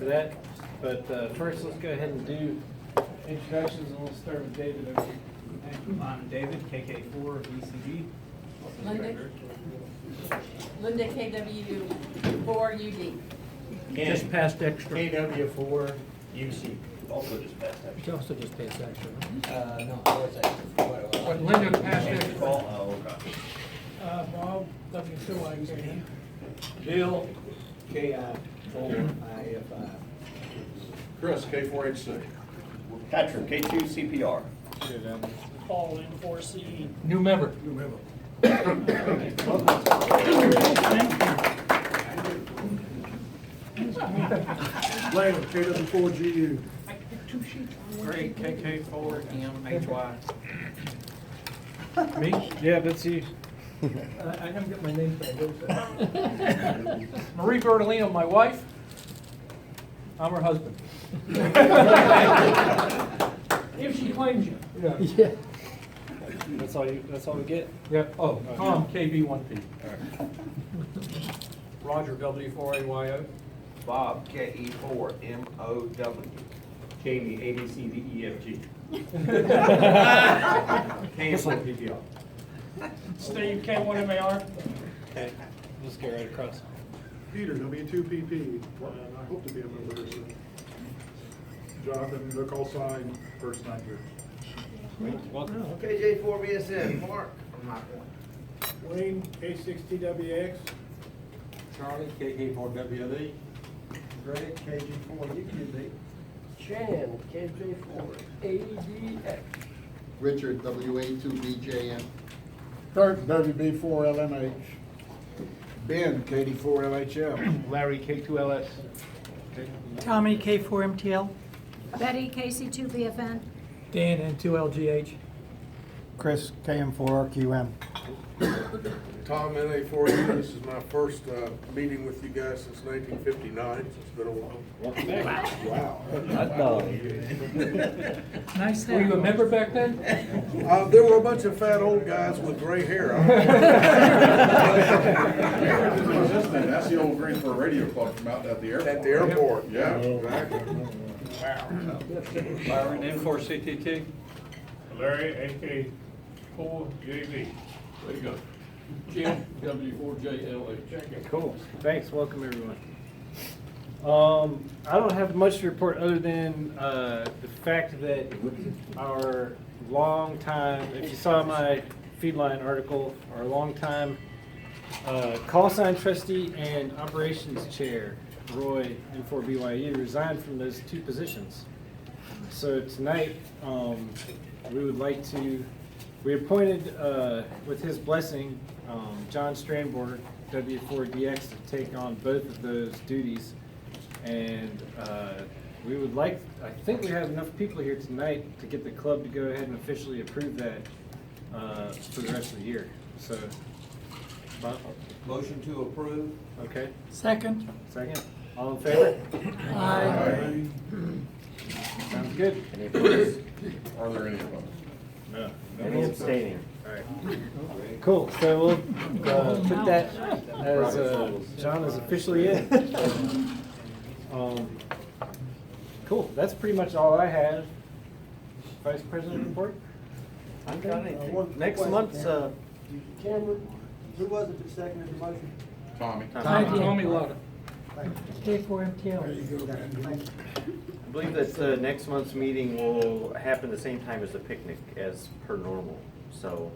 for that. But first, let's go ahead and do introductions, and we'll start with David over here. I'm David, KK4 VCD. Linda KW4UD. Just passed extra. KW4 UC. Also just passed that. She also just passed extra. No, what's that? But Linda passed extra. Oh, okay. Bob, W2IK. Bill, KI4IFI. Chris, K4HC. Patrick, K2 CPR. Paul, N4C. New member. Lane, KW4GU. Great, KK4MHY. Me? Yeah, that's you. I haven't got my name tag. Marie Bertolino, my wife. I'm her husband. If she claims you. Yeah. That's all you. That's all we get. Yep. Oh, Tom, KB1P. Roger, W4AYO. Bob, KE4MOW. Jamie, ABCDEFG. KM4PPR. Steve, K1MAR. Okay. Just get right across. Peter, W2PP. I hope to be a member here soon. Jonathan, the call sign, first night here. Welcome. KJ4BSN, Mark. From my point. Wayne, K6TWX. Charlie, KK4WLE. Greg, KG4UQB. Chan, KJ4ADX. Richard, WA2BJM. Kurt, WB4LMH. Ben, KD4LHL. Larry, K2LS. Tommy, K4MTL. Betty, KC2BFN. Dan, N2LGH. Chris, KM4RQM. Tom, NA4U. This is my first meeting with you guys since 1959. So it's been a while. Welcome back. Wow. Nice. Were you a member back then? There were a bunch of fat old guys with gray hair. That's the old Greensboro Radio Club from out at the airport. At the airport. Yeah. Exactly. Byron, N4CTT. Larry, AK4JB. Way to go. Jim, W4JLH. Cool. Thanks. Welcome everyone. I don't have much to report other than the fact that our long time, if you saw my Feedline article, our long time call sign trustee and operations chair, Roy N4BYU, resigned from those two positions. So tonight, we would like to, we appointed, with his blessing, John Strandborg, W4DX, to take on both of those duties. And we would like, I think we have enough people here tonight to get the club to go ahead and officially approve that for the rest of the year. So, Bob? Motion to approve. Okay. Second. Second. All in favor? Aye. Sounds good. Any opposed? Are there any opposed? No. Any abstaining? All right. Cool. So we'll put that as John is officially in. Cool. That's pretty much all I have. Vice President report? I'm got anything. Next month's, Cameron, who was it that seconded the motion? Tommy. Tommy Lotta. K4MTL. There you go, man. Thank you. I believe that next month's meeting will happen the same time as the picnic as per normal. So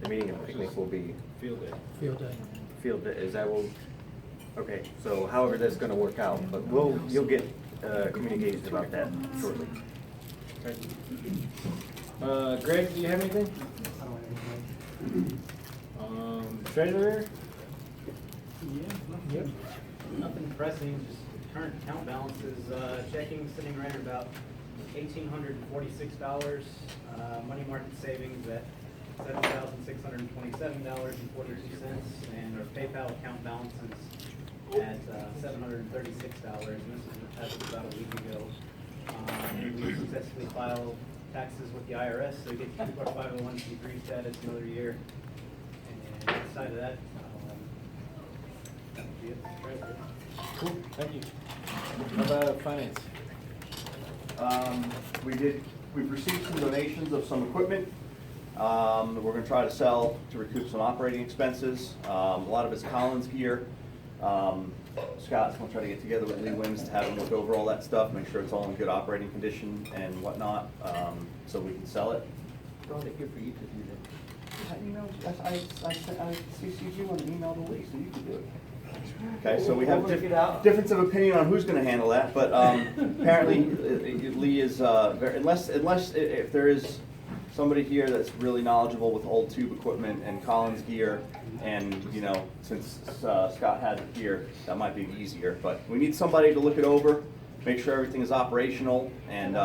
the meeting and the picnic will be Field day. Field day. field, is that will, okay, so however that's gonna work out, but you'll get communications about that shortly. Okay. Greg, do you have anything? I don't have anything. Treasurer? Yep. Nothing pressing, just current account balances, checking sitting right at about $1,846. Money market savings at $7,627.42, and our PayPal account balance is at $736, and this is as of about a week ago. We successfully filed taxes with the IRS, so we get to keep our 501c3 status another year. And outside of that, that would be it. Cool, thank you. How about finance? We've received some donations of some equipment. We're gonna try to sell to recoup some operating expenses. A lot of it's Collins gear. Scott's gonna try to get together with Lee Wims to have him look over all that stuff, make sure it's all in good operating condition and whatnot, so we can sell it. Brought it here for each of you then. I CC'd you on the email to Lee, so you can do it. Okay, so we have difference of opinion on who's gonna handle that, but apparently Lee is, unless if there is somebody here that's really knowledgeable with old tube equipment and Collins gear, and, you know, since Scott has it here, that might be easier, but we need somebody to look it over, make sure everything is operational, and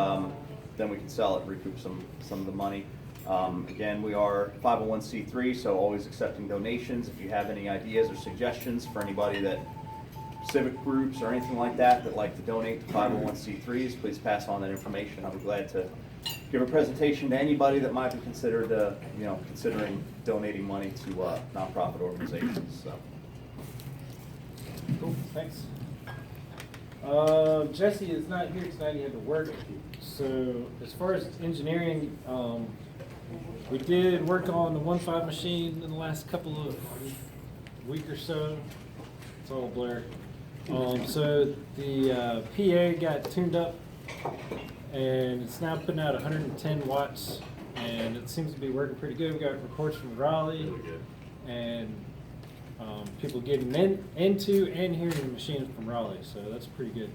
then we can sell it, recoup some of the money. Again, we are 501c3, so always accepting donations. If you have any ideas or suggestions for anybody that, civic groups or anything like that that like to donate to 501c3s, please pass on that information. I'll be glad to give a presentation to anybody that might be considered, considering donating money to nonprofit organizations. So. Cool, thanks. Jesse is not here tonight, he had to work. So as far as engineering, we did work on the 1.5 machine in the last couple of week or so. It's all a blur. So the PA got tuned up and it's now putting out 110 watts and it seems to be working pretty good. We got reports from Raleigh and people getting into and hearing the machine from Raleigh, so that's pretty good.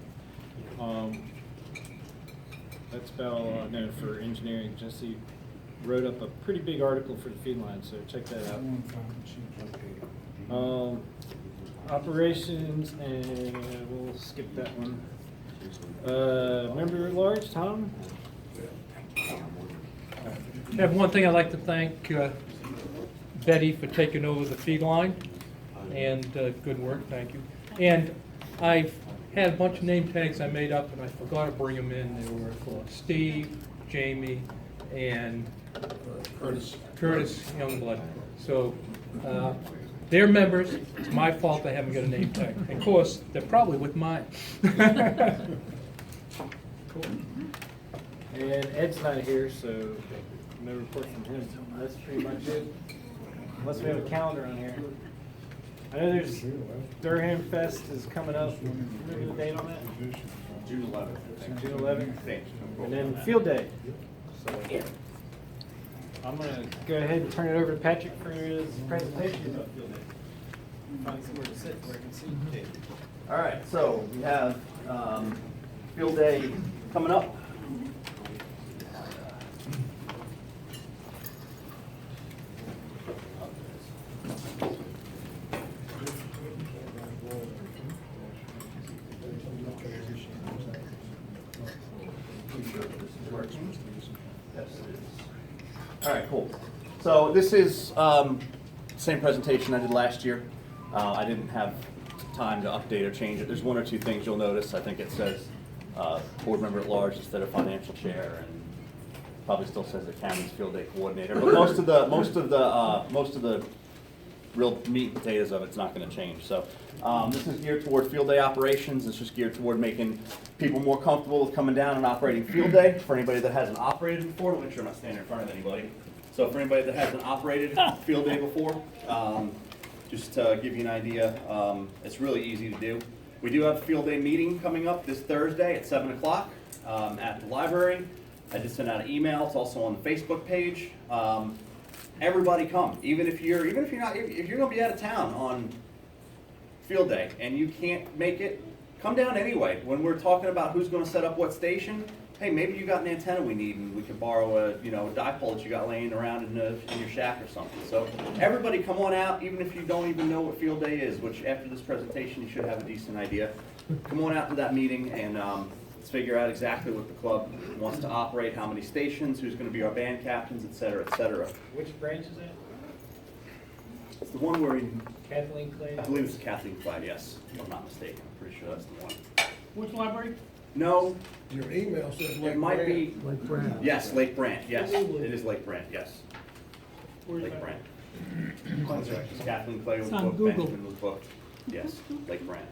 That's about all I know for engineering. Jesse wrote up a pretty big article for the feed line, so check that out. Operations, and we'll skip that one. Member at large, Tom? I have one thing I'd like to thank Betty for taking over the feed line, and good work, thank you. And I've had a bunch of name tags I made up, and I forgot to bring them in. They were for Steve, Jamie, and Curtis Youngblood. So they're members. It's my fault I haven't got a name tag. Of course, they're probably with mine. Cool. And Ed's not here, so no report from him. That's pretty much it. Unless we have a calendar on here. I know there's Durham Fest is coming up. Remember the date on that? June 11th. June 11th. And then Field Day. So I'm going to go ahead and turn it over to Patrick for his presentation about Field Day. Find somewhere to sit where I can see. All right, so we have Field Day coming up. All right, cool. So this is same presentation I did last year. I didn't have time to update or change it. There's one or two things you'll notice. I think it says board member at large instead of financial chair, and probably still says the county's field day coordinator. But most of the real meat and potatoes of it's not going to change. So this is geared toward field day operations. It's just geared toward making people more comfortable with coming down and operating field day. For anybody that hasn't operated before, to make sure I'm not standing in front of anybody. So for anybody that hasn't operated field day before, just to give you an idea, it's really easy to do. We do have a field day meeting coming up this Thursday at 7 o'clock at the library. I just sent out an email. It's also on the Facebook page. Everybody come, even if you're going to be out of town on field day and you can't make it, come down anyway. When we're talking about who's going to set up what station, hey, maybe you got an antenna we need and we could borrow a dipole that you got laying around in your shack or something. So everybody come on out, even if you don't even know what field day is, which after this presentation you should have a decent idea. Come on out to that meeting and let's figure out exactly what the club wants to operate, how many stations, who's going to be our band captains, et cetera, et cetera. Which branch is that? It's the one where Kathleen Clay? I believe it's Kathleen Clyde, yes, if I'm not mistaken. I'm pretty sure that's the one. Which library? No, Your email says it might be. Lake Brant. Yes, Lake Brant, yes. It is Lake Brant, yes. Where's Lake that? Brant. That's right. Kathleen Clay was It's on booked, Google. Benjamin was booked. Yes, Lake Brant.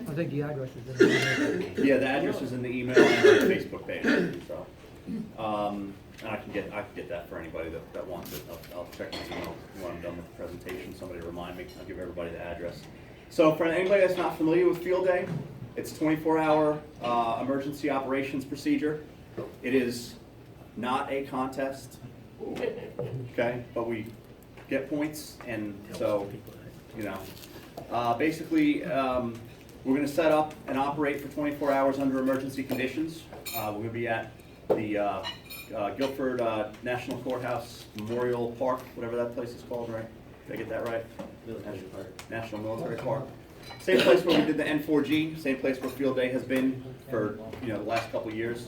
I think the address is in there. Yeah, the address is in the email and on the Facebook page, so. And I can get that for anybody that wants it. I'll check this email when I'm done with the presentation. Somebody remind me. I'll give everybody the address. So for anybody that's not familiar with Field Day, it's 24-hour emergency operations procedure. It is not a contest, okay? But we get points, and so, you know. Basically, we're gonna set up and operate for 24 hours under emergency conditions. We're gonna be at the Guilford National Courthouse Memorial Park, whatever that place is called, right? Did I get that right? National Military Park. Same place where we did the N4G, same place where Field Day has been for, you know, the last couple of years.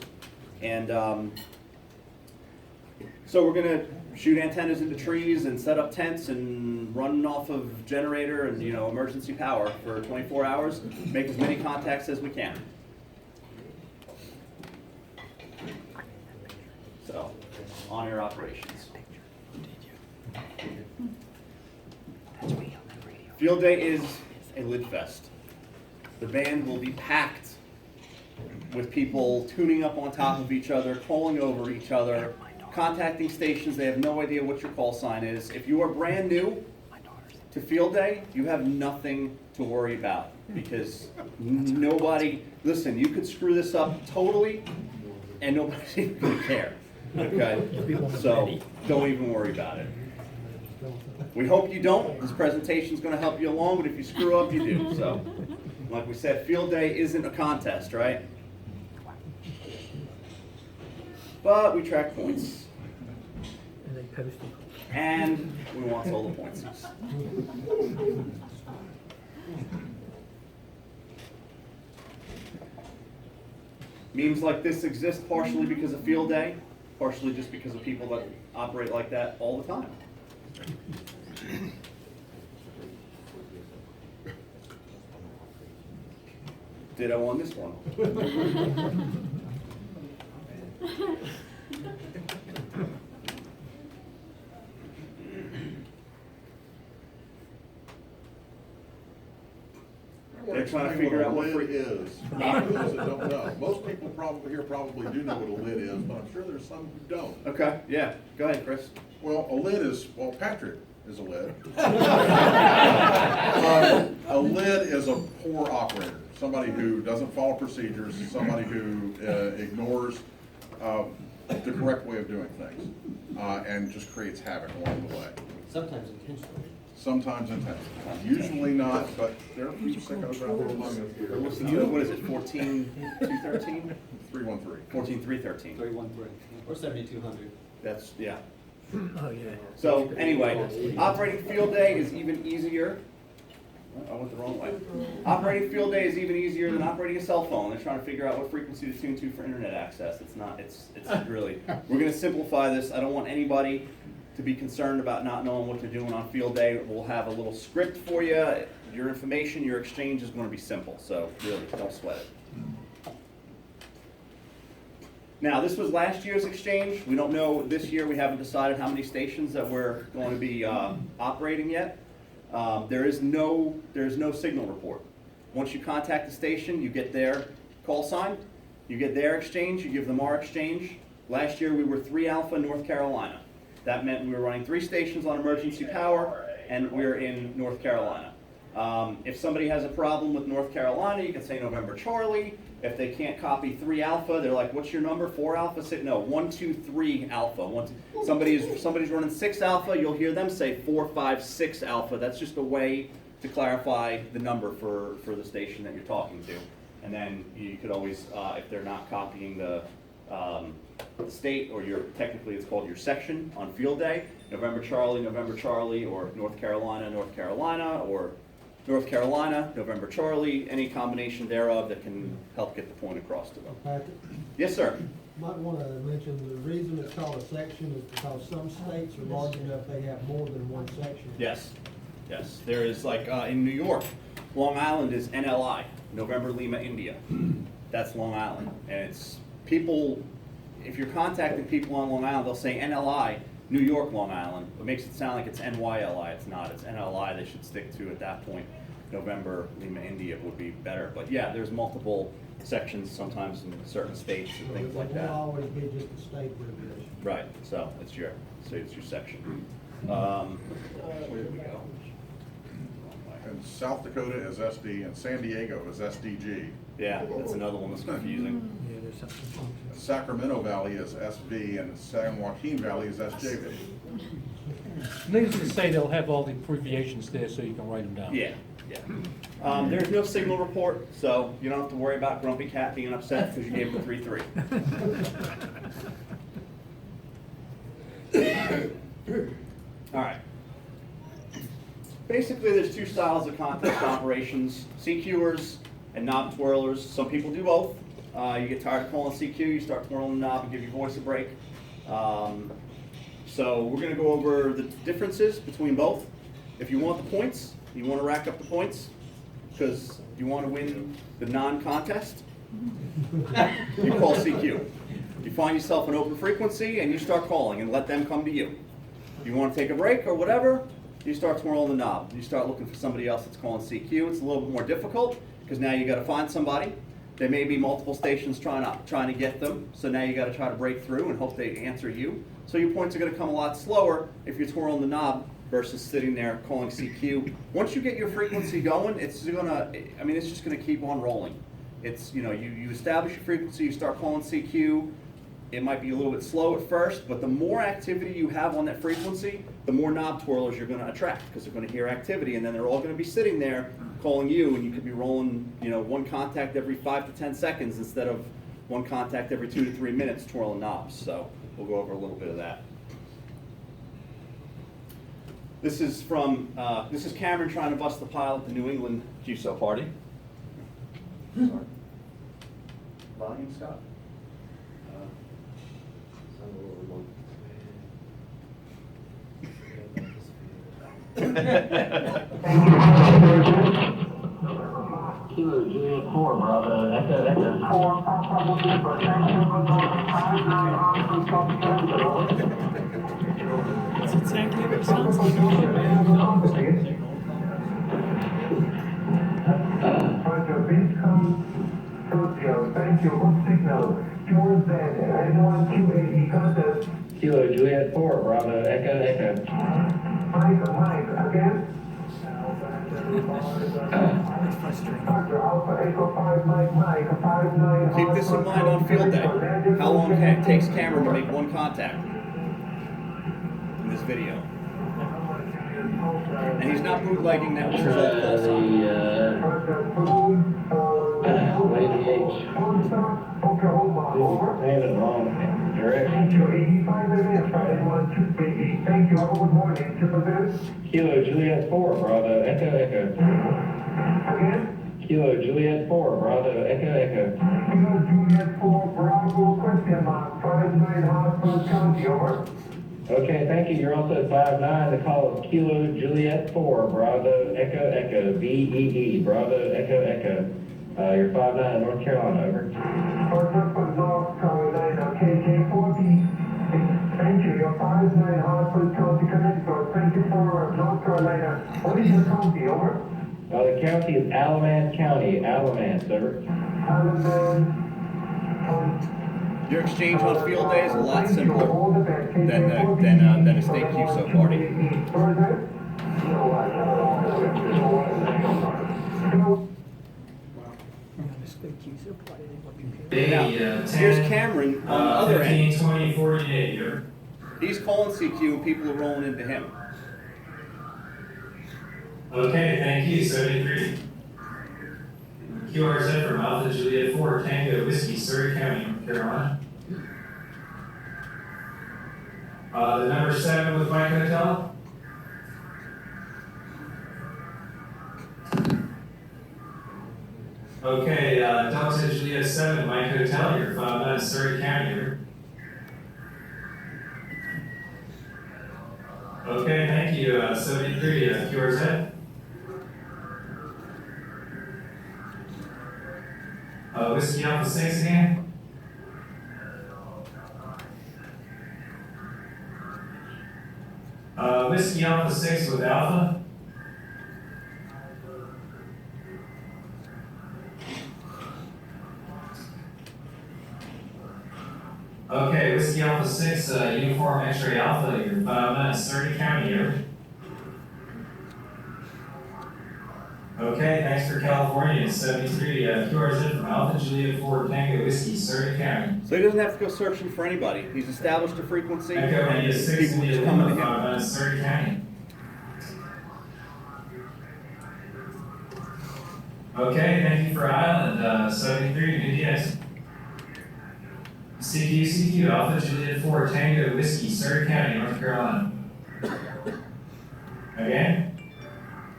And so we're gonna shoot antennas into trees and set up tents and run off of generator and, you know, emergency power for 24 hours, make as many contacts as we can. So, on-air operations. Field Day is a lid fest. The band will be packed with people tuning up on top of each other, calling over each other, contacting stations. They have no idea what your call sign is. If you are brand new to Field Day, you have nothing to worry about because nobody, listen, you could screw this up totally and nobody's even gonna care, okay? So don't even worry about it. We hope you don't. This presentation is going to help you along, but if you screw up, you do. So, like we said, Field Day isn't a contest, right? But we track points. And they post them. And we want all the points. Memes like this exist partially because of Field Day, partially just because of people that operate like that all the time. Ditto on this one. They're trying to figure out what a lid is. For those that don't know, most people probably here probably do know what a lid is, but I'm sure there's some who don't. Okay, yeah, go ahead, Chris. Well, a lid is, well, Patrick is a lid. A lid is a poor operator, somebody who doesn't follow procedures, somebody who ignores the correct way of doing things, and just creates havoc along the way. Sometimes intentionally. Sometimes intentionally, usually not, but there are a few sickos out there among us here. Listen to, what is it, 14,213? 313. 14,313. 313. Or 7,200. That's, yeah. Oh, yeah. So anyway, operating Field Day is even easier. I went the wrong way. Operating Field Day is even easier than operating a cell phone. They're trying to figure out what frequency to tune to for internet access. It's not, it's really, we're gonna simplify this. I don't want anybody to be concerned about not knowing what they're doing on Field Day. We'll have a little script for you. Your information, your exchange is gonna be simple. So really, don't sweat it. Now, this was last year's exchange. We don't know this year. We haven't decided how many stations that we're going to be operating yet. There is no signal report. Once you contact the station, you get their call sign, you get their exchange, you give them our exchange. Last year we were 3 Alpha, North Carolina. That meant we were running 3 stations on emergency power, and we're in North Carolina. If somebody has a problem with North Carolina, you can say November Charlie. If they can't copy 3 Alpha, they're like, what's your number? 4 Alpha? Say, no, 1, 2, 3 Alpha. Somebody's running 6 Alpha, you'll hear them say 4, 5, 6 Alpha. That's just a way to clarify the number for the station that you're talking to. And then you could always, if they're not copying the state, or technically it's called your section on Field Day, November Charlie, or North Carolina, or North Carolina, November Charlie, any combination thereof that can help get the point across to them. Patrick, Yes, sir. might want to mention the reason it's called a section is because some states are large enough they have more than one section. Yes, yes. There is, like in New York, Long Island is NLI, November Lima India. That's Long Island. And it's people, if you're contacting people on Long Island, they'll say NLI, New York, Long Island. It makes it sound like it's NYLI. It's not. It's NLI they should stick to at that point. November, Lima, India would be better. But yeah, there's multiple sections sometimes in certain states and things like It that. won't always be just a state regulation. Right, so it's your section. Where did we go? And South Dakota is SD and San Diego is SDG. Yeah, that's another one that's confusing. Yeah, there's something. Sacramento Valley is SV and San Joaquin Valley is SJV. Needless to say, they'll have all the abbreviations there so you can write them down. Yeah, yeah. There's no signal report, so you don't have to worry about Grumpy Cat being upset because you gave him a 3-3. All right. Basically, there's two styles of contest operations, CQers and knob twirlers. Some people do both. You get tired of calling CQ, you start twirling the knob and give your voice a break. So we're going to go over the differences between both. If you want the points, you want to rack up the points, because you want to win the non-contest, you call CQ. You find yourself an open frequency and you start calling and let them come to you. You want to take a break or whatever, you start twirling the knob. You start looking for somebody else that's calling CQ. It's a little bit more difficult because now you got to find somebody. There may be multiple stations trying to get them, so now you got to try to break through and hope they answer you. So your points are going to come a lot slower if you're twirling the knob versus sitting there calling CQ. Once you get your frequency going, it's just going to keep on rolling. It's, you establish your frequency, you start calling CQ. It might be a little bit slow at first, but the more activity you have on that frequency, the more knob twirlers you're going to attract, because they're going to hear activity, and then they're all going to be sitting there calling you, and you could be rolling, one contact every 5 to 10 seconds instead of one contact every 2 to 3 minutes twirling knobs. So we'll go over a little bit of that. This is Cameron trying to bust the pile at the New England QSO party. Sorry. Volume, Scott. Kilo Juliet 4, Bravo, Echo, Echo. 4, That's exactly what it sounds like. Thank you. What signal? Towards that 91280 contest. Kilo Juliet 4, Bravo, Echo, Echo. Mike, again. Keep this in mind on field day. How long it takes Cameron to make one contact in this video. And he's not bootlegging that result call sign. Thank you. Good morning. Kilo Juliet 4, Bravo, Echo, Echo. Again? Kilo Juliet 4, Bravo, Echo, Echo. Kilo Juliet 4, Bravo, question mark, 59 Hartford County, over. Okay, thank you. You're also at 5-9. The call is Kilo Juliet 4, Bravo, Echo, Echo, BEE, Bravo, Echo, Echo. You're 5-9, North Carolina, over. Hartford, North Carolina, KK4B. Thank you. You're 5-9, Hartford County, Connecticut. Thank you for North Carolina. What is your county, over? The county is Alamance County, Alamance, over. Alamance. Your exchange on field day is a lot simpler than a state QSO party. Now, here's Cameron on the other end. 20, 48 here. He's calling CQ and people are rolling into him. Okay, thank you, 73. QRZ from Alpha Juliet 4, Tango Whiskey, Surrey County, North Carolina. The number 7 with Mike Hotel. Okay, Delta Juliet 7, Mike Hotel, you're 5-9, Surrey County here. Okay, thank you, 73, QRZ. Whiskey Alpha 6 again. Whiskey Alpha 6 with Alpha. Okay, Whiskey Alpha 6, Uniform X-Ray Alpha, you're 5 minutes, 30 county here. Okay, thanks for California, it's 73, 2 hours in from Alpha Juliet 4 Tango Whiskey, Surrey County. So he doesn't have to go searching for anybody. He's established a frequency. Echo And India 6 people India just coming to Lima, 5 him. minutes, Surrey County. Okay, thank you for Island, 73, good yes. CQ Alpha Juliet 4 Tango Whiskey, Surrey County, North Carolina. Again?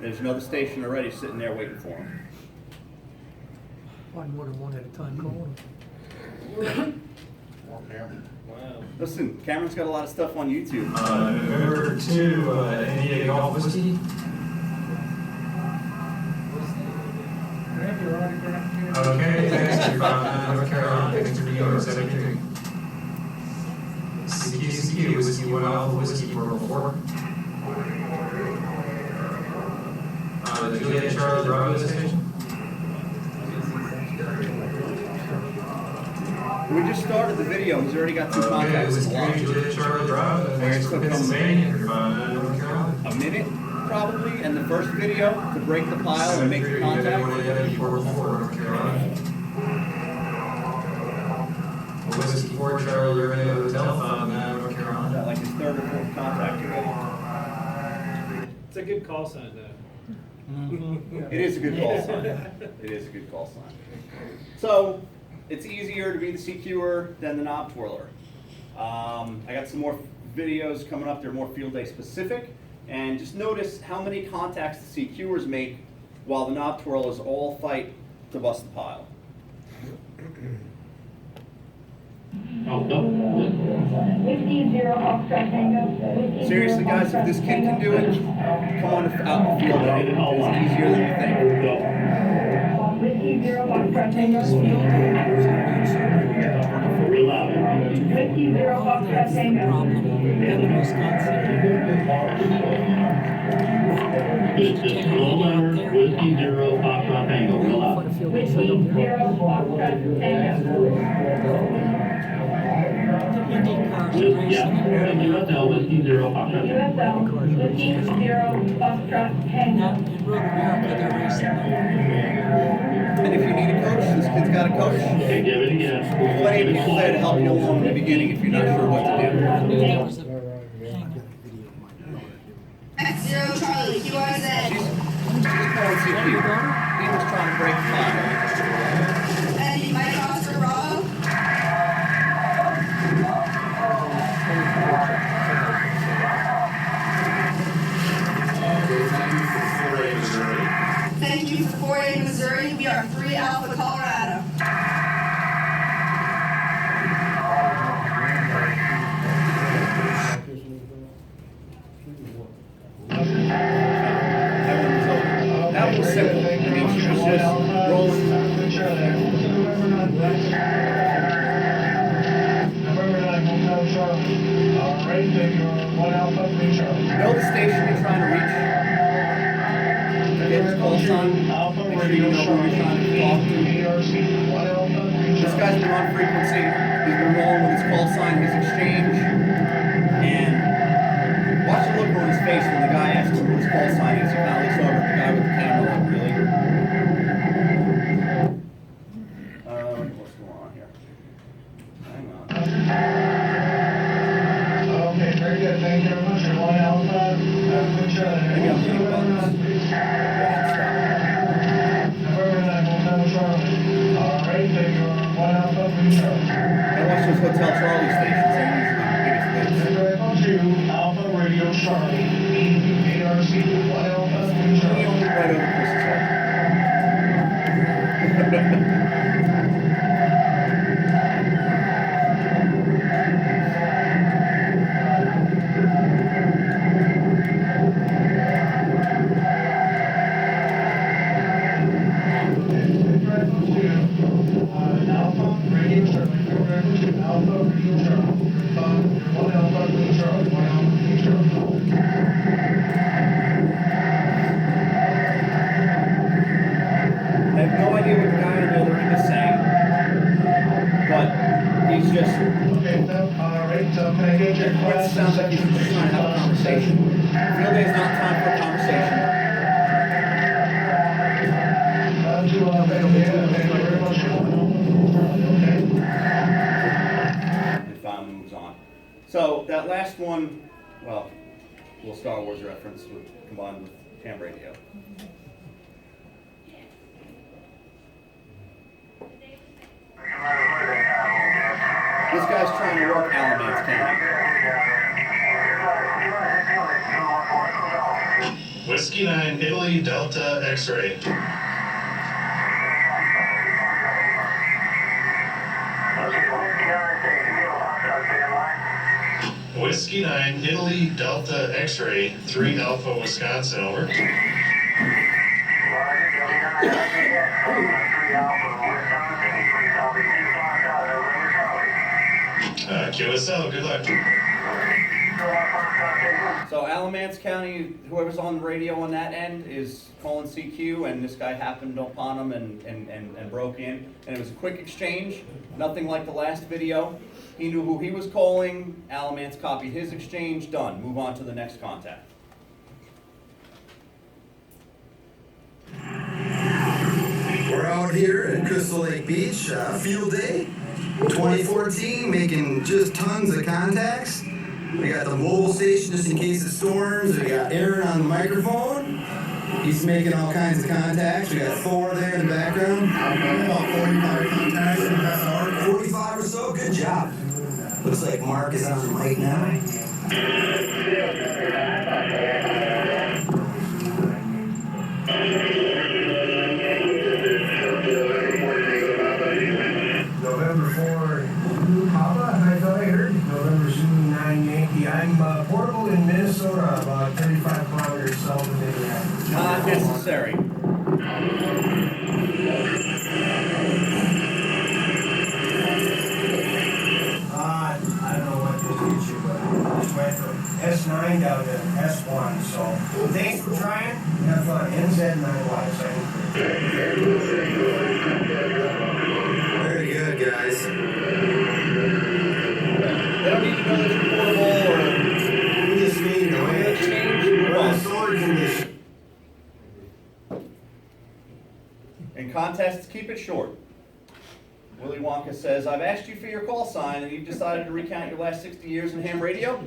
There's another station already sitting there waiting for him. Probably more than one at a time calling. Wow. Listen, Cameron's got a lot of stuff on YouTube. November 2, India Golf Whiskey. Okay, thanks to North Carolina, thanks to New York, 73. CQ Whiskey 1 Alpha Whiskey Purple 4. The Juliet Charlie Bravo station. We just started the video. He's already got 2 contacts to watch. Juliet Charlie Bravo, thanks for Pennsylvania, North Carolina. A minute, probably, and the first video to break the pile and make the contact. Whiskey 4 Charlie Romeo Hotel, North Carolina. Like his 3rd or 4th contact already. It's a good call sign, though. It is a good call sign. It is a good call sign. So, it's easier to be the CQer than the knob twirler. I got some more videos coming up. They're more field day specific. And just notice how many contacts the CQers make while the knob twirlers all fight to bust the pile. Seriously, guys, if this kid can do it, come on out the field day. It's easier than you think. Just roll over, Whiskey 0, Foxtrot Tango, roll out. Whiskey 0, Foxtrot Tango. Yeah, USL, Whiskey 0, Foxtrot Tango. USL, Whiskey 0, Foxtrot Tango. And if you need a coach, this kid's got a coach. Okay, give it again. Plenty of people there to help you along in the beginning if you're not sure what to do. X0 Charlie, QRZ. She's calling CQ. He was trying to break the pile. And Mike Oscar Bravo. Thank you for 4A Missouri. We are 3 Alpha Colorado. That was simple. I mean, she was just rolling. Know the station you're trying to reach. Get his call sign. Make sure you know who you're trying to talk to. This guy's been on frequency. He's been rolling with his call sign, his exchange. And watch the look on his face when the guy asks him what his call sign is. He kind of looks over at the guy with the camera like, really? What's going on here? Hang on. Okay, very good. Thank you very much. You're 1 Alpha. Maybe I'm hitting buttons. I watch those Hotel Charlie stations. They're usually the biggest hits. Alpha Radio Charlie. ARC 1 Alpha Right over Chris's head. I have no idea what the guy on the other end is saying, but he's he's just, Okay, all right, so can I get your class? it sounds like he's just trying to have a conversation. Field day is not time for a conversation. And finally moves on. So that last one, well, a little Star Wars reference combined with ham radio. This guy's trying to work Alamance County. Whiskey 9, Italy, Delta, X-ray. Whiskey 9, Italy, Delta, X-ray, 3 Alpha, Wisconsin, over. QSL, good luck. So Alamance County, whoever's on the radio on that end is calling CQ, and this guy happened upon him and broke in. And it was a quick exchange, nothing like the last video. He knew who he was calling, Alamance copied his exchange, done. Move on to the next contact. We're out here at Crystal Lake Beach, field day, 2014, making just tons of contacts. We got the mobile station just in case it storms. We got Aaron on the microphone. He's making all kinds of contacts. We got Thor there in the background. About 45 contacts in the past hour. 45 or so, good job. Looks like Mark is on the mic now. November 4, Papa, I thought I heard. November Zulu 9 Yankee. I'm portable in Minnesota, about 35 kilometers south of Minneapolis. Not necessary. I don't know what this gets you, but I just went from S9 down to S1, so thanks for trying. Have fun. NZ9Y. Very good, guys. They don't need to know that you're portable or We just need, you know, exchange. we're in solar condition. In contests, keep it short. Willy Wonka says, I've asked you for your call sign and you've decided to recount your last 60 years in ham radio?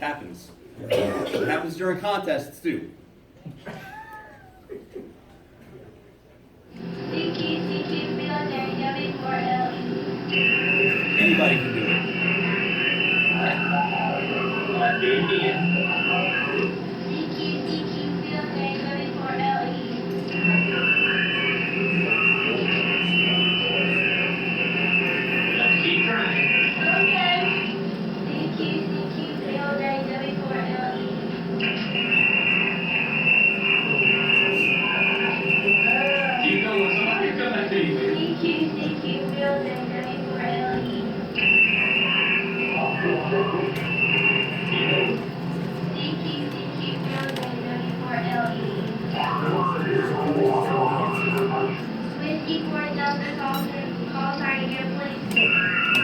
Happens. It happens during contests too. Anybody can do it.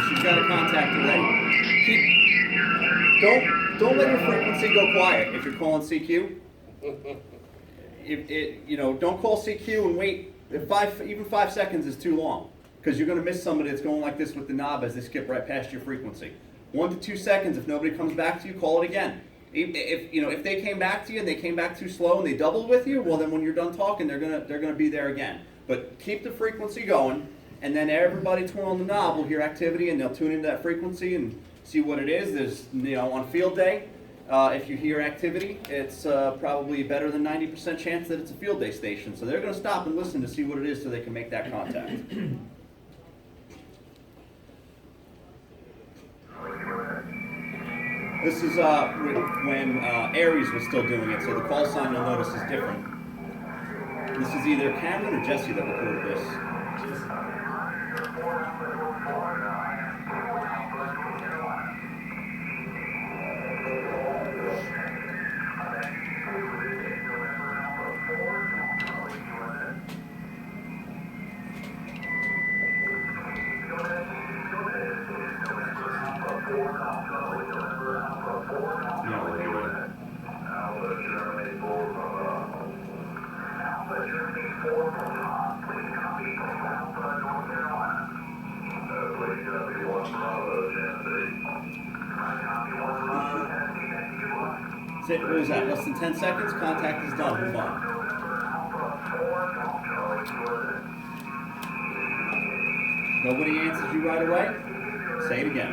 She's got a contact already. Don't let your frequency go quiet if you're calling CQ. Don't call CQ and wait. Even 5 seconds is too long because you're going to miss somebody that's going like this with the knob as they skip right past your frequency. 1 to 2 seconds. If nobody comes back to you, call it again. If they came back to you and they came back too slow and they doubled with you, well then when you're done talking, they're gonna be there again. But keep the frequency going, and then everybody twirling the knob will hear activity and they'll tune into that frequency and see what it is. There's on field day, if you hear activity, it's probably better than 90% chance that it's a field day station. So they're gonna stop and listen to see what it is so they can make that contact. This is when Aries was still doing it, so the call sign you'll notice is different. This is either Cameron or Jesse that recorded this. What was that? Less than 10 seconds? Contact is done. Move on. Nobody answers you right away? Say it again.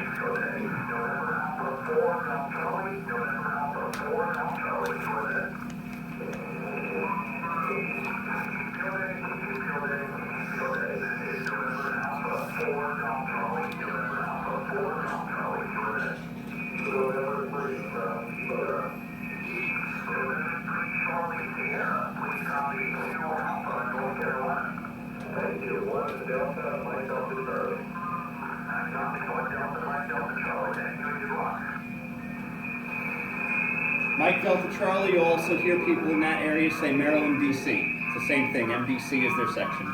Mike Delta Charlie, you also hear people in that area say Maryland, DC. It's the same thing. MDC is their section.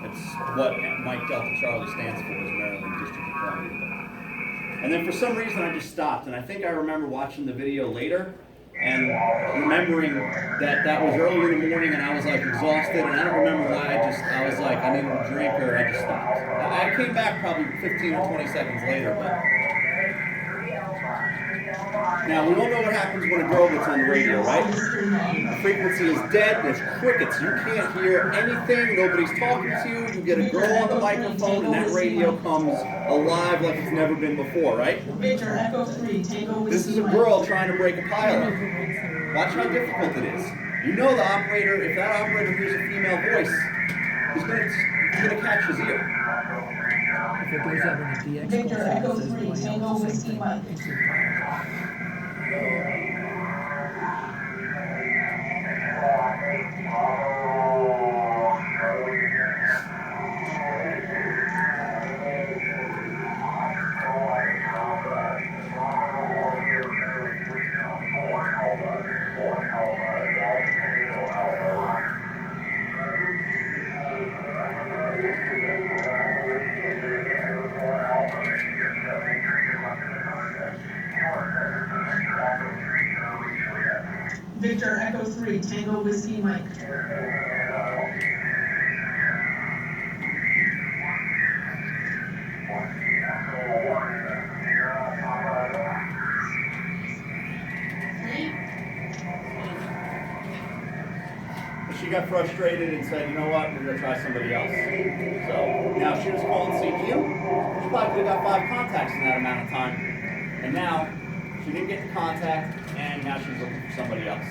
That's what Mike Delta Charlie stands for, is Maryland District of Columbia. And then for some reason I just stopped, and I think I remember watching the video later and remembering that that was early in the morning and I was like exhausted, and I don't remember why I was like, I needed a drink, or I just stopped. I came back probably 15 or 20 seconds later, but now, we all know what happens when a girl gets on the radio, right? The frequency is dead, there's crickets, you can't hear anything, nobody's talking to you, you get a girl on the microphone and that radio comes alive like it's never been before, right? This is a girl trying to break a pilot. Watch how difficult it is. You know the operator, if that operator hears a female voice, he's going to catch his ear. If it goes out in a DX Victor Echo 3, Tango Whiskey Mike. Victor Echo 3, Tango Whiskey Mike. She got frustrated and said, you know what, we're going to try somebody else. So now if she was calling CQ, she probably could have got 5 contacts in that amount of time. And now she didn't get the contact, and now she's looking for somebody else.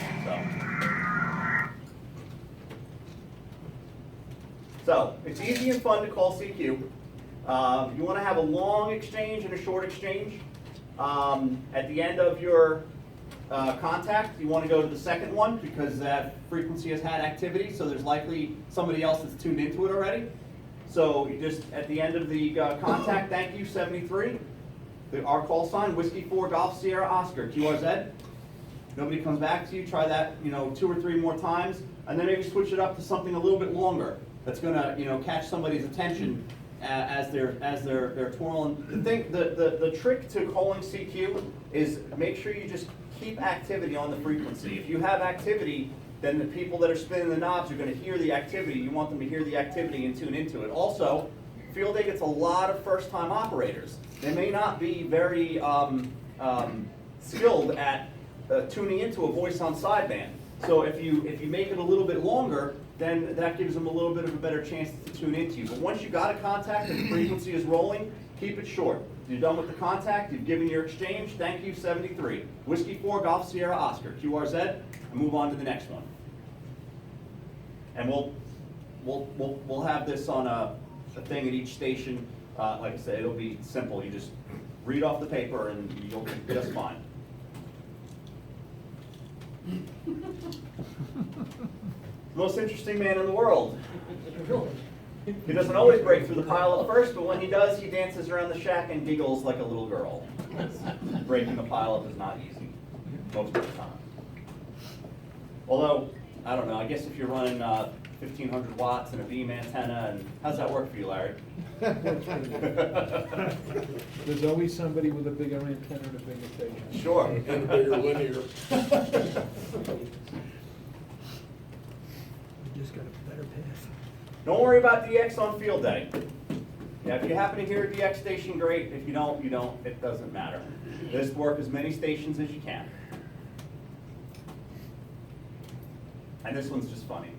So it's easy and fun to call CQ. You want to have a long exchange and a short exchange. At the end of your contact, you want to go to the second one because that frequency has had activity, so there's likely somebody else that's tuned into it already. So you just, at the end of the contact, thank you, 73. Our call sign, Whiskey 4 Golf Sierra Oscar, QRZ. Nobody comes back to you, try that 2 or 3 more times, and then maybe switch it up to something a little bit longer that's gonna catch somebody's attention as they're twirling. The trick to calling CQ is make sure you just keep activity on the frequency. If you have activity, then the people that are spinning the knobs are going to hear the activity. You want them to hear the activity and tune into it. Also, Field Day gets a lot of first-time operators. They may not be very skilled at tuning into a voice on sideband. So if you make it a little bit longer, then that gives them a little bit of a better chance to tune into you. But once you got a contact and the frequency is rolling, keep it short. You're done with the contact, you've given your exchange, thank you, 73. Whiskey 4 Golf Sierra Oscar, QRZ, and move on to the next one. And we'll have this on a thing at each station. Like I said, it'll be simple. You just read off the paper and you'll be just fine. Most interesting man in the world. He doesn't always break through the pile at first, but when he does, he dances around the shack and giggles like a little girl. Breaking the pile up is not easy, most of the time. Although, I don't know, I guess if you're running 1,500 watts and a beam antenna, and how's that work for you, Larry? There's always somebody with a bigger antenna and a bigger station. Sure. And a bigger linear. You just got a better path. Don't worry about DX on field day. Yeah, if you happen to hear a DX station, great. If you don't, you don't. It doesn't matter. Just work as many stations as you can. And this one's just funny.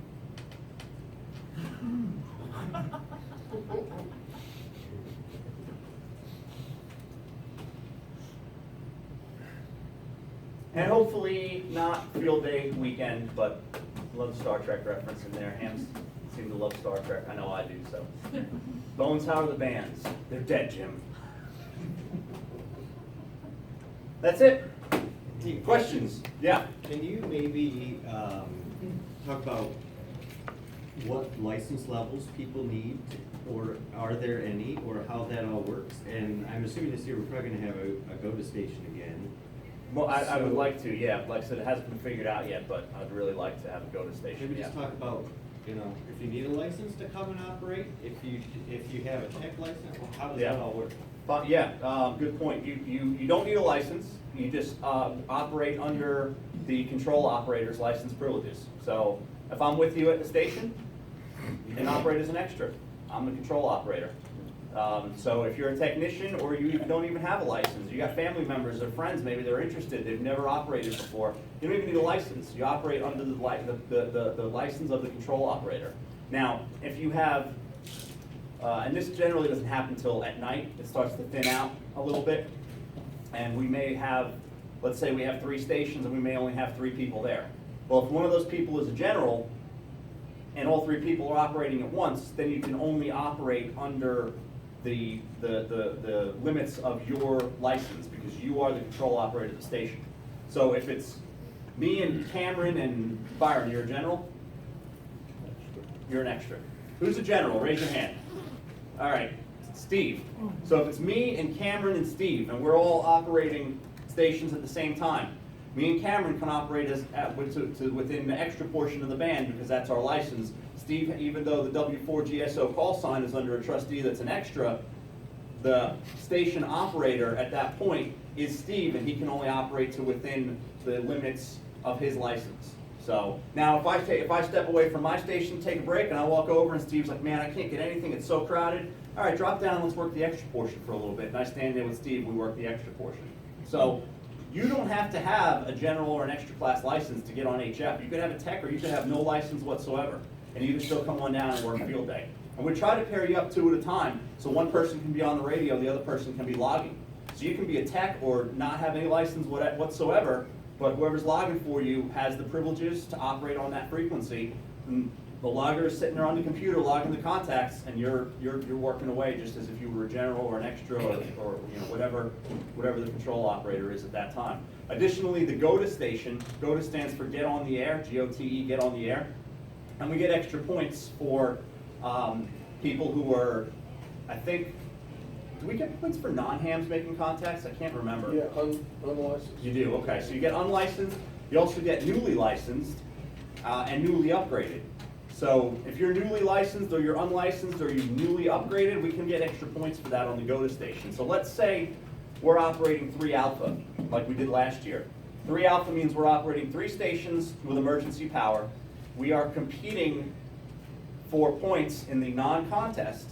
And hopefully not field day weekend, but love Star Trek reference in there. Hams seem to love Star Trek. I know I do, so. Bones, how are the bands? They're dead, Jim. That's it. Questions? Yeah. Can you maybe talk about what license levels people need, or are there any, or how that all works? And I'm assuming this year we're probably going to have a go-to station again. Well, I would like to, yeah. Like I said, it hasn't been figured out yet, but I'd really like to have a go-to station. Maybe just talk about, you know, if you need a license to come and operate, if you have a tech license, how does that all work? Yeah, good point. You don't need a license. You just operate under the control operator's license privileges. So if I'm with you at the station, you can operate as an extra. I'm the control operator. So if you're a technician or you don't even have a license, you got family members or friends maybe they're interested, they've never operated before, you don't even need a license. You operate under the license of the control operator. Now, if you have, and this generally doesn't happen until at night, it starts to thin out a little bit, and we may have, let's say we have 3 stations and we may only have 3 people there. Well, if one of those people is a general, and all 3 people are operating at once, then you can only operate under the limits of your license because you are the control operator of the station. So if it's me and Cameron and Byron, you're a general? You're an extra. Who's a general? Raise your hand. All right, Steve. So if it's me and Cameron and Steve, and we're all operating stations at the same time, me and Cameron can operate as within the extra portion of the band because that's our license. Steve, even though the W4GSO call sign is under a trustee that's an extra, the station operator at that point is Steve, and he can only operate to within the limits of his license. So now if I step away from my station, take a break, and I walk over and Steve's like, man, I can't get anything, it's so crowded. All right, drop down, let's work the extra portion for a little bit. And I stand there with Steve, we work the extra portion. So you don't have to have a general or an extra class license to get on HF. You could have a tech or you could have no license whatsoever. And you can still come on down and work field day. And we try to pair you up 2 at a time, so one person can be on the radio, the other person can be logging. So you can be a tech or not have any license whatsoever, but whoever's logging for you has the privileges to operate on that frequency. And the logger is sitting there on the computer logging the contacts, and you're working away just as if you were a general or an extra or you know whatever the control operator is at that time. Additionally, the GOTA station, GOTA stands for Get on the Air, GOTE, Get on the Air. And we get extra points for people who are, I think, do we get points for non-hams making contacts? I can't remember. Yeah, unlicensed. You do, okay. So you get unlicensed, you also get newly licensed and newly upgraded. So if you're newly licensed or you're unlicensed or you're newly upgraded, we can get extra points for that on the GOTA station. So let's say we're operating 3 Alpha, like we did last year. 3 Alpha means we're operating 3 stations with emergency power. We are competing for points in the non-contest.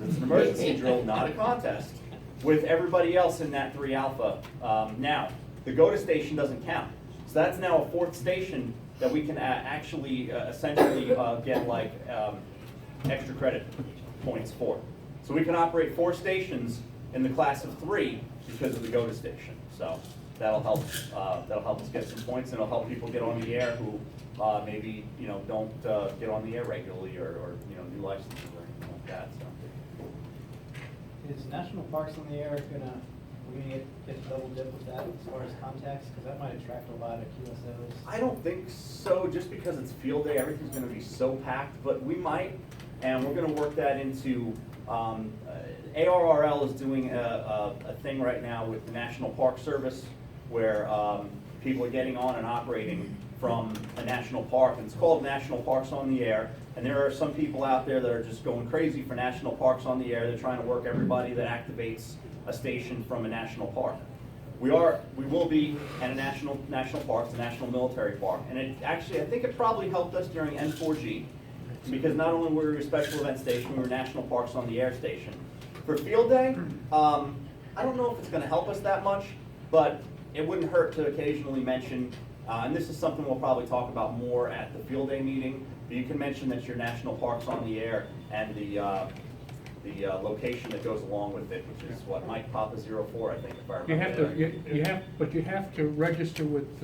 It's an emergency drill, not a contest, with everybody else in that 3 Alpha. Now, the GOTA station doesn't count. So that's now a 4th station that we can actually essentially get like extra credit points for. So we can operate 4 stations in the class of 3 because of the GOTA station. So that'll help us get some points, and it'll help people get on the air who maybe don't get on the air regularly or new licenses or anything like that. So. Is National Parks in the Air we're gonna get double dip with that as far as contacts? Because that might attract a lot of QSOs. I don't think so, just because it's field day, everything's gonna be so packed, but we might, and we're gonna work that into, ARRL is doing a thing right now with the National Park Service where people are getting on and operating from a national park, and it's called National Parks on the Air, And there are some people out there that are just going crazy for national parks on the air. They're trying to work everybody that activates a station from a national park. We will be at a national park, the National Military Park. And it actually, I think it probably helped us during N4G, because not only were we a special event station, we were national parks on the air station. For field day, I don't know if it's gonna help us that much, but it wouldn't hurt to occasionally mention, and this is something we'll probably talk about more at the field day meeting, but you can mention that your national parks on the air and the location that goes along with it, which is what, Mike Papa 04, I think, if I remember. But you have to register with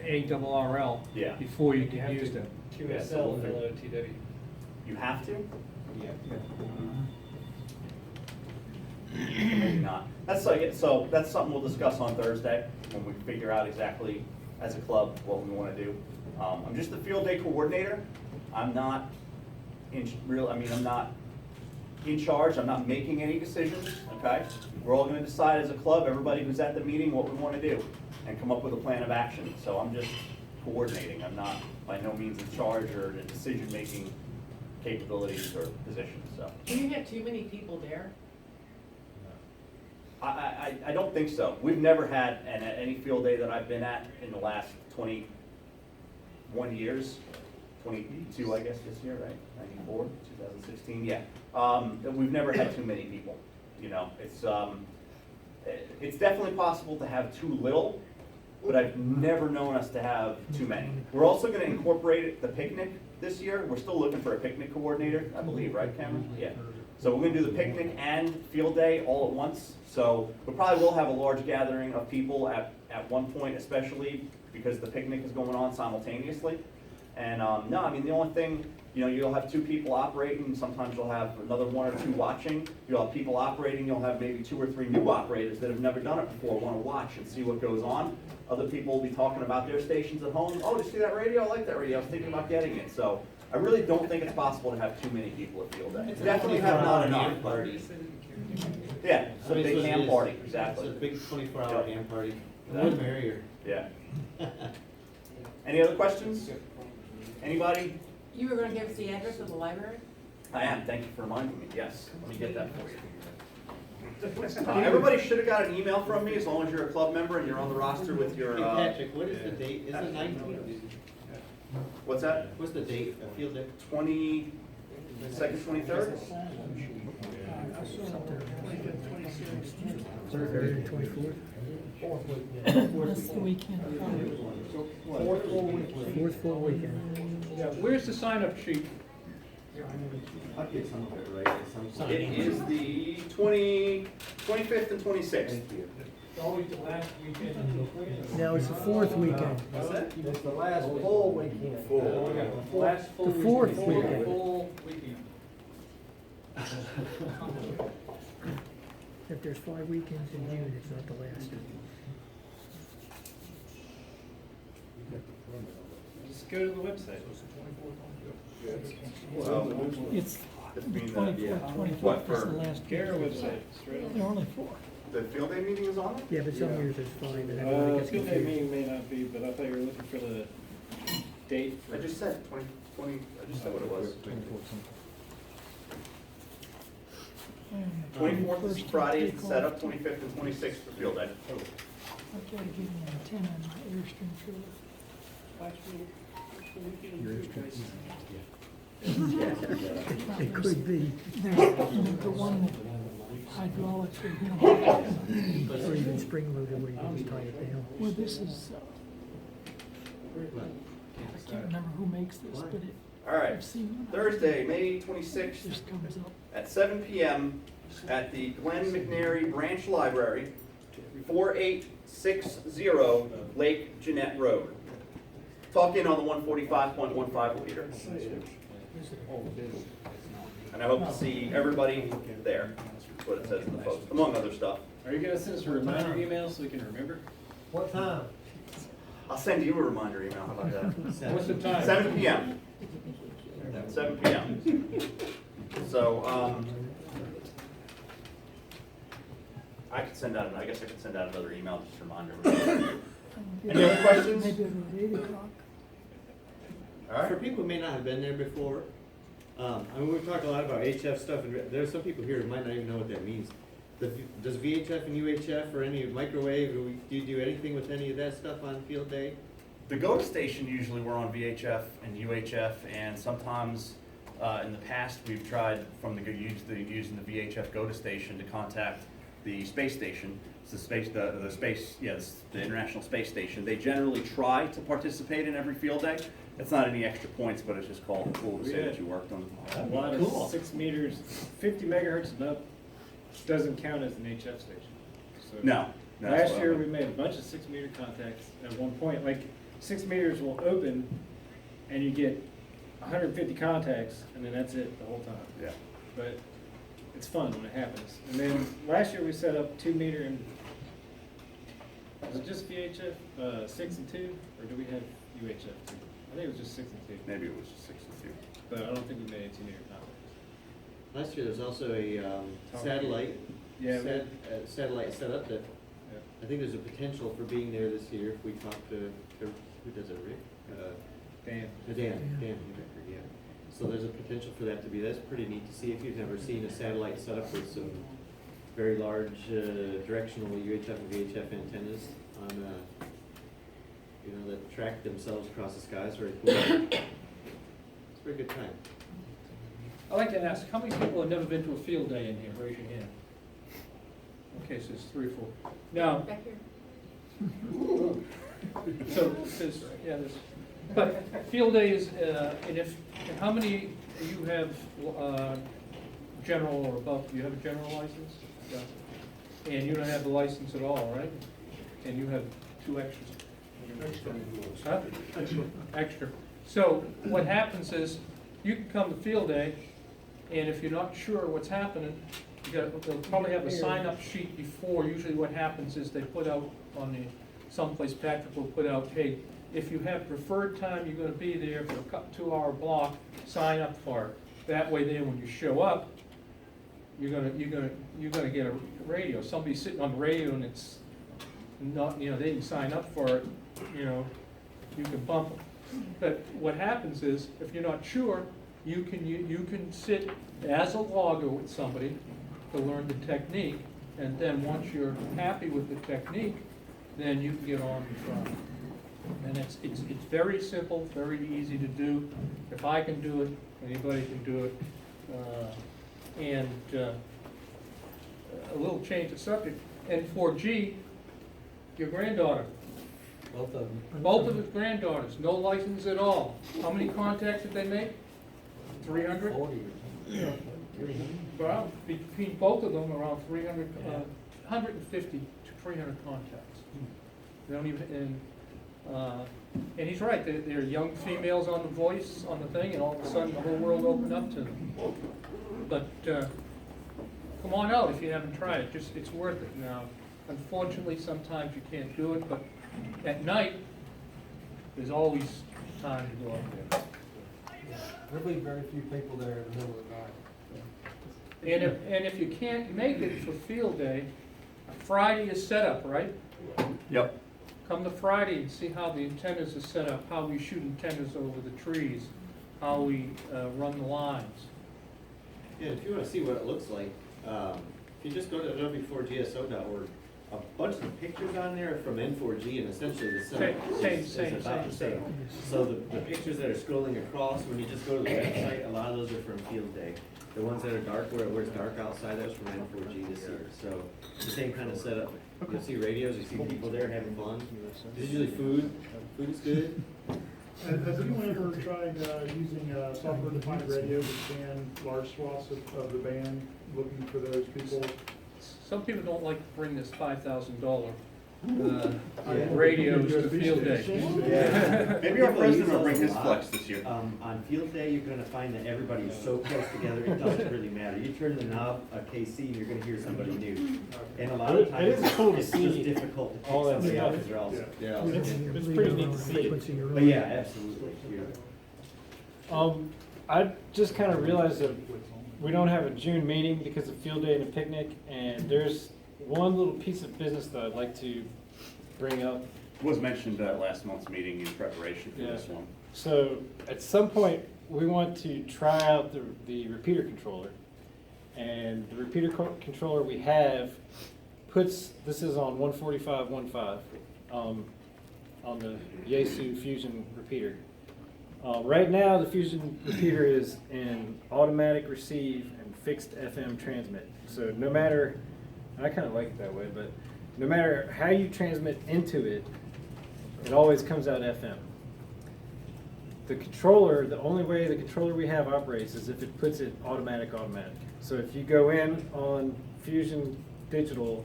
ARRL Yeah. before you can use them. QSL, LOTW. You have to? Yeah. Maybe not. So that's something we'll discuss on Thursday when we figure out exactly, as a club, what we want to do. I'm just the field day coordinator. I'm not I'm not in charge. I'm not making any decisions, okay? We're all going to decide as a club, everybody who's at the meeting, what we want to do and come up with a plan of action. So I'm just coordinating. I'm not by no means in charge or the decision-making capabilities or positions, so. Do you have too many people there? I don't think so. We've never had, and at any field day that I've been at in the last 21 years, 22 I guess this year, right? 94, 2016, yeah. We've never had too many people, you know. It's definitely possible to have too little, but I've never known us to have too many. We're also gonna incorporate the picnic this year. We're still looking for a picnic coordinator, I believe, right, Cameron? Yeah. So we're gonna do the picnic and field day all at once. So we probably will have a large gathering of people at one point, especially because the picnic is going on simultaneously. And no, I mean, the only thing, you know, you'll have 2 people operating, sometimes you'll have another 1 or 2 watching. You'll have people operating, you'll have maybe 2 or 3 new operators that have never done it before, want to watch and see what goes on. Other people will be talking about their stations at home. Oh, did you see that radio? I like that radio. I was thinking about getting it. So I really don't think it's possible to have too many people at field day. Definitely have not enough. Party. Yeah, it's a big ham party, exactly. It's a big 24-hour ham party. The more the merrier. Yeah. Any other questions? Anybody? You were gonna give us the address of the library? I am, thank you for reminding me, yes. Let me get that for you. Everybody should have got an email from me as long as you're a club member and you're on the roster with your. Hey Patrick, what is the date? Is it 19th? What's that? What's the date? I feel that. 22nd, 23rd? Thursday, 24th. That's the weekend. Fourth full weekend. Yeah, where's the sign-up sheet? I'll get some of it right. It is the 25th and 26th. Always the last weekend. No, it's the fourth weekend. What's that? It's the last full weekend. Last full The fourth weekend. weekend. Full weekend. If there's 5 weekends in June, it's not the last. Just go to the website. Well, It's this the means 24th, what 25th is for the last. GARA website, straight on. There are only 4. the field day meeting is on it? Yeah, but some years there's 5, and everybody gets Field day confused. meeting may not be, but I thought you were looking for the date. I just said 20, I just said what it was. 24th is Friday, it's set up, 25th and 26th for field day. I've got to give you an antenna on my Airstream It could be. There's the one hydraulics or, you know. Or even spring loaded where you can just tie it down. Well, this is, I can't remember who makes this, but it. All right, I've seen Thursday, May 26th Just comes up. at 7 p.m. at the Glenn McNary Branch Library, 4860 Lake Jeanette Road. Talk in on the 145.15 liter. And I hope to see everybody there. That's what it says in the post, among other stuff. Are you gonna send us a reminder email so we can remember? What time? I'll send you a reminder email, how about that? What's the time? 7 p.m. 7 p.m. So, I could send out, I guess I could send out another email, just a reminder. Any other questions? Maybe about 8 o'clock. All right. For people who may not have been there before, I mean, we've talked a lot about HF stuff, and there's some people here who might not even know what that means. Does VHF and UHF or any microwave, do you do anything with any of that stuff on field day? The GO station, usually we're on VHF and UHF, and sometimes in the past we've tried using the VHF GO station to contact the space station. It's the International Space Station. They generally try to participate in every field day. It's not any extra points, but it's just cool to say that you worked on it. A lot Cool. of 6 meters, 50 megahertz and up doesn't count as an HF station. So No. that's last what I year would- we made a bunch of 6 meter contacts at one point. Like 6 meters will open and you get 150 contacts and then that's it the whole time. Yeah. But it's fun when it happens. And then last year we set up 2 meter and was it just VHF 6 and 2 or do we have UHF 2? I think it was just 6 and 2. Maybe it was just 6 and 2. But I don't think we made any 2 meter contacts. Last year, there was also a satellite, Yeah, satellite set up that, Yeah. I think there's a potential for being there this year if we talk to who does it, Rick? Dan. Dan, yeah. So there's a potential for that to be, that's pretty neat to see if you've never seen a satellite set up with some very large directional UHF and VHF antennas on, that track themselves across the sky. It's very cool. It's a very good time. I'd like to ask, how many people have never been to a field day in here? Raise your hand. Okay, so it's 3 or 4. Now, Back here. so there's, but field day is, and how many you have general or above? Do you have a general license? Yeah. And you don't have the license at all, right? And you have 2 extras. Huh? Extra. So what happens is, you can come to field day, and if you're not sure what's happening, they'll probably have a sign-up sheet before. Usually what happens is they put out on someplace Patrick will put out, hey, if you have preferred time, you're gonna be there for a 2-hour block, sign up for it. That way then when you show up, you're gonna get a radio. Somebody's sitting on the radio and it's not, they didn't sign up for it, you can bump them. But what happens is, if you're not sure, you can sit as a logger with somebody to learn the technique, and then once you're happy with the technique, then you can get on and try. And it's very simple, very easy to do. If I can do it, anybody can do it. A little change of subject. N4G, your granddaughter. Both of them. Both of his granddaughters, no license at all. How many contacts did they make? 300? 40. Well, between both of them, around 300, 150 to 300 contacts. They don't even, and he's right, they're young females on the voice, on the thing, and all of a sudden the whole world opened up to them. But come on out if you haven't tried it, it's worth it now. Unfortunately, sometimes you can't do it, but at night, there's always time to go up there. There'll be very few people there in the middle of the night. And if you can't make it for field day, Friday is set up, right? Yep. Come to Friday and see how the antennas are set up, how we shoot antennas over the trees, how we run the lines. Yeah, if you want to see what it looks like, if you just go to w4gso.org, a bunch of pictures on there from N4G, and essentially the setup is about the same. So the pictures that are scrolling across, when you just go to the website, a lot of those are from field day. The ones that are dark, where it's dark outside, that was from N4G this year. So the same kind of setup. You'll see radios, you see people there having fun. There's usually food. Food is good. Has anyone ever tried using software-defined radio to scan large swaths of the band, looking for those people? Some people don't like to bring this $5,000 radios to field day. Yeah. Maybe our People president use will bring those his a lot. flex this year. On field day, you're gonna find that everybody is so close together, it doesn't really matter. You turn the knob of KC, and you're gonna hear somebody new. And a lot of times, It is cool to it's see just difficult to pick all that somebody out, stuff. because they're all It's pretty neat to see it. But yeah, absolutely. Yeah. I just kind of realized that we don't have a June meeting because of field day and a picnic, and there's one little piece of business that I'd like to bring up. Was mentioned at last month's meeting in preparation for this one. So at some point, we want to try out the repeater controller. And the repeater controller we have puts, this is on 145.15, on the Yaesu Fusion repeater. Right now, the Fusion repeater is in automatic receive and fixed FM transmit. So no matter, I kind of like it that way, but no matter how you transmit into it, it always comes out FM. The controller, the only way the controller we have operates is if it puts it automatic. So if you go in on Fusion digital,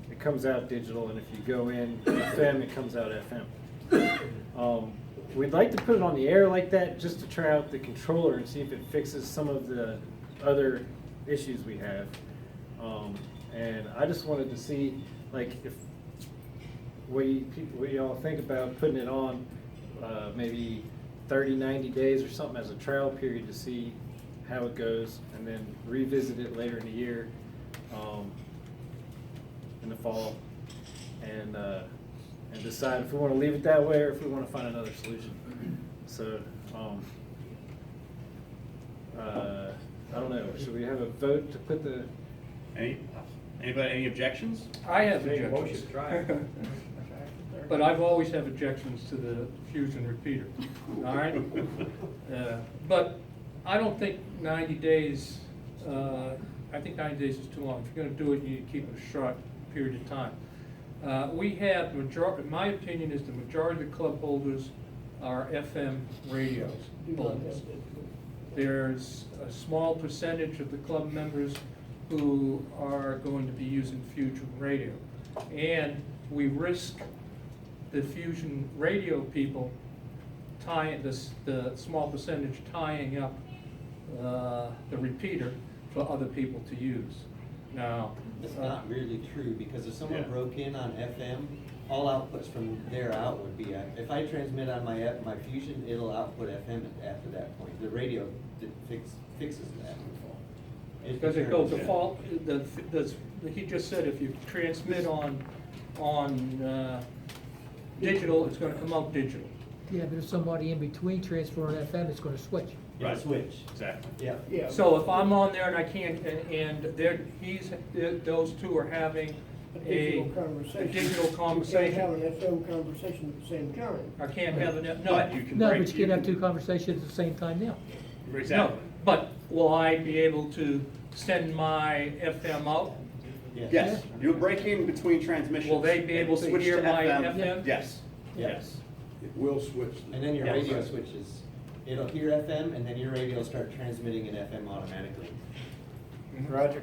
it comes out digital, and if you go in FM, it comes out FM. We'd like to put it on the air like that just to try out the controller and see if it fixes some of the other issues we have. And I just wanted to see, like, if what y'all think about putting it on maybe 30, 90 days or something as a trial period to see how it goes, and then revisit it later in the year, in the fall, and decide if we want to leave it that way or if we want to find another solution. So, I don't know. Should we have a vote to put the? Anybody, any objections? I have objections. But I've always had objections to the Fusion repeater, all right? But I don't think 90 days, I think 90 days is too long. If you're gonna do it, you need to keep it a short period of time. We have, my opinion is the majority of the club holders are FM radios holders. There's a small percentage of the club members who are going to be using Fusion radio. And we risk the Fusion radio people tying, the small percentage tying up the repeater for other people to use. Now, That's not really true, because if someone broke in on FM, all outputs from there out would be, if I transmit on my Fusion, it'll output FM after that point. The radio fixes that. because it goes default, he just said if you transmit on digital, it's gonna come out digital. Yeah, but if somebody in between transfer and FM, it's gonna switch. Right. Switch. Exactly. Yeah. So if I'm on there and I can't, and those two are having a digital conversation. You can't have an FM conversation at the same time. I can't have an, But you can No, break. but you can have two conversations at the same time now. Exactly. No, but will I be able to send my FM out? Yes, you'll break in between transmissions. Will they be able to Switch hear my FM? Yes, yes. It will switch. And then your Yes. radio switches. It'll hear FM, and then your radio will start transmitting in FM automatically. Roger?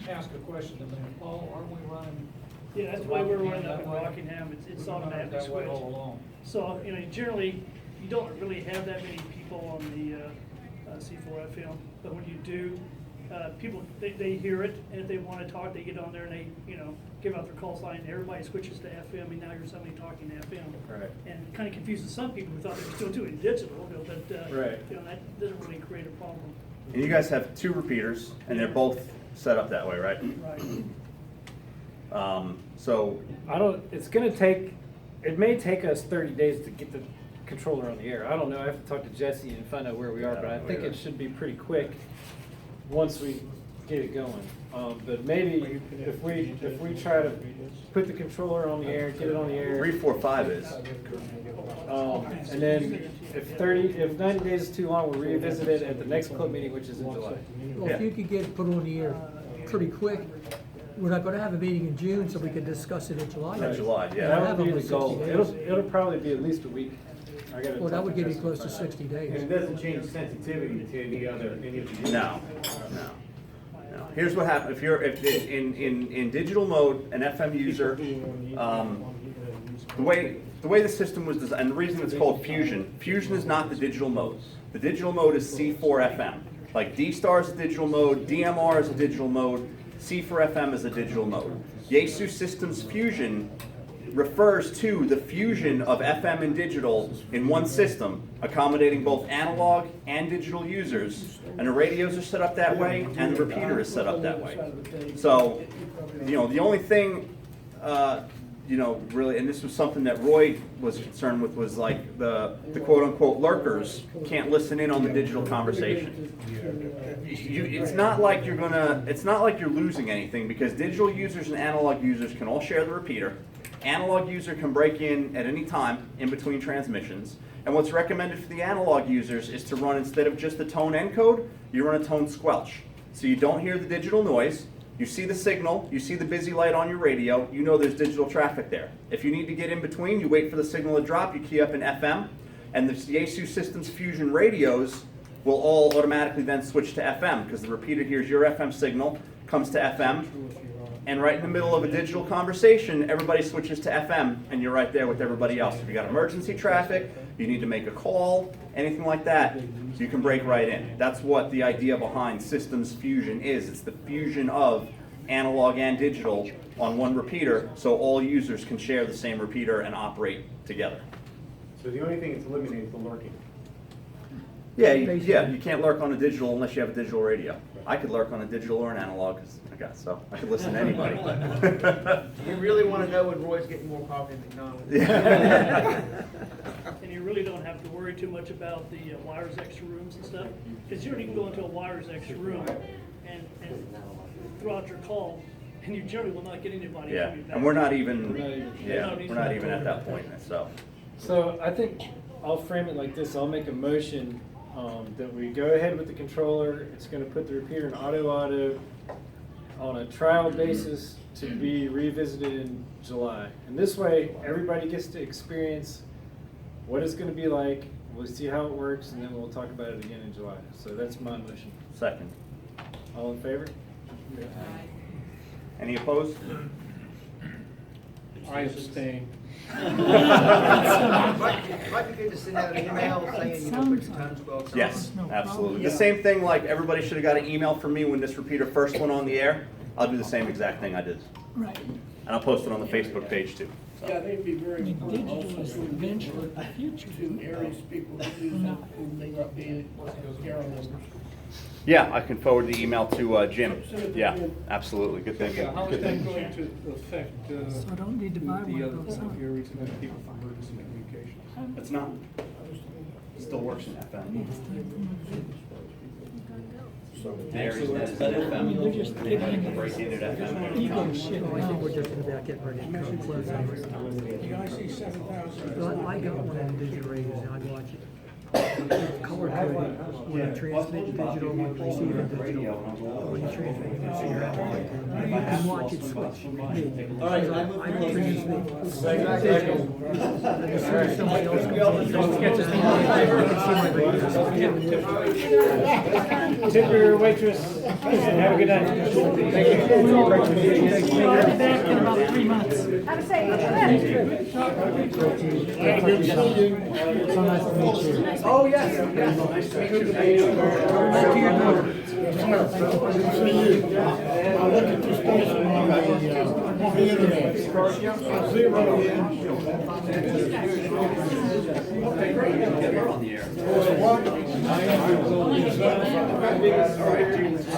Ask a question to them. Paul, aren't we running? Yeah, that's why we're running up in Rockingham, it's automatic That way switch. all along. So, generally, you don't really have that many people on the C4 FM, but when you do, people, they hear it, and if they want to talk, they get on there and they, give out their call sign, and everybody switches to FM, and now you're suddenly talking to FM. Right. And it kind of confuses some people who thought they were still doing digital, but, Right. that doesn't really create a problem. And you guys have two repeaters, and they're both set up that way, right? Right. So, It may take us 30 days to get the controller on the air. I don't know, I have to talk to Jesse and find out where we are, but I think it should be pretty quick once we get it going. But maybe if we try to put the controller on the air, get it on the air. 345 is. And then if 90 days is too long, we'll revisit it at the next club meeting, which is in July. Well, if you could get it put on the air pretty quick, we're not gonna have a meeting in June, so we can discuss it in July. In July, yeah. That would be the Have goal. almost 60 days. It'll probably be at least a week. Well, that would give you close to 60 days. And it doesn't change sensitivity to any of the. No. Here's what happens, if in digital mode, an FM user, the way the system was designed, and the reason it's called Fusion is not the digital mode. The digital mode is C4FM. Like D-Star is a digital mode, DMR is a digital mode, C4FM is a digital mode. Yaesu Systems Fusion refers to the fusion of FM and digital in one system, accommodating both analog and digital users. And the radios are set up that way, and the repeater is set up that way. So, the only thing you know, really, and this was something that Roy was concerned with, was like the quote-unquote lurkers can't listen in on the digital conversation. It's not like you're losing anything, because digital users and analog users can all share the repeater. Analog user can break in at any time in between transmissions. And what's recommended for the analog users is to run, instead of just the tone encode, you run a tone squelch. So you don't hear the digital noise, you see the signal, you see the busy light on your radio, you know there's digital traffic there. If you need to get in between, you wait for the signal to drop, you key up in FM, and the Yaesu Systems Fusion radios will all automatically then switch to FM, because the repeater hears your FM signal, comes to FM, and right in the middle of a digital conversation, everybody switches to FM, and you're right there with everybody else. If you got emergency traffic, you need to make a call, anything like that, you can break right in. That's what the idea behind Systems Fusion is. It's the fusion of analog and digital on one repeater, so all users can share the same repeater and operate together. So the only thing it's eliminating is the lurking. Yeah, you can't lurk on a digital unless you have a digital radio. I could lurk on a digital or an analog, so I could listen to anybody. You really want to know when Roy's getting more coffee than McDonald's? Yeah. And you really don't have to worry too much about the wires extra rooms and stuff, because you don't even go into a wires extra room and throughout your call, and you generally will not get anybody. Yeah, coming back. and we're not even at that point, so. So I think I'll frame it like this. I'll make a motion that we go ahead with the controller. It's going to put the repeater in auto on a trial basis to be revisited in July. And this way, everybody gets to experience what it's going to be like. We'll see how it works, and then we'll talk about it again in July. So that's my motion. Second. All in favor? Any opposed? I abstain. Might be good to send out an email saying, you know, put your time squelch on. Yes, absolutely. The same thing, like everybody should have got an email from me when this repeater first went on the air. I'll do the same exact thing I did. Right. And I'll post it on the Facebook page too. Yeah, they'd be very important also Digital is the venture of the future. to areas people who may not be GARA members. Yeah, I can forward the email to Jim. Yeah, absolutely. Good thinking. How is that going to affect So I don't need to buy one the of those, other huh? areas and other people for emergency communication? It's not. It still works in FM. The areas that is FM, They're just they can break in at FM. Ego shit. I think we're just about getting ready to close out. The IC 7000. Well, I got one of the digital radios and I watch it. Color coded when I transmit digital, when I receive it digital. When you transmit, you can see your output. You can watch it switch. All right, I move I to close. transmit digital. And as soon as somebody else comes on, you can see my radio. Tip your waitress, and have a good night. Thank you. I'll be back in about 3 months. Have a safe So nice to meet you. Oh, yes, yes, nice to meet you. Back to your daughter. I look at this station on the internet. I zero in. Okay, great. Yeah, we're on the air. What? All right, so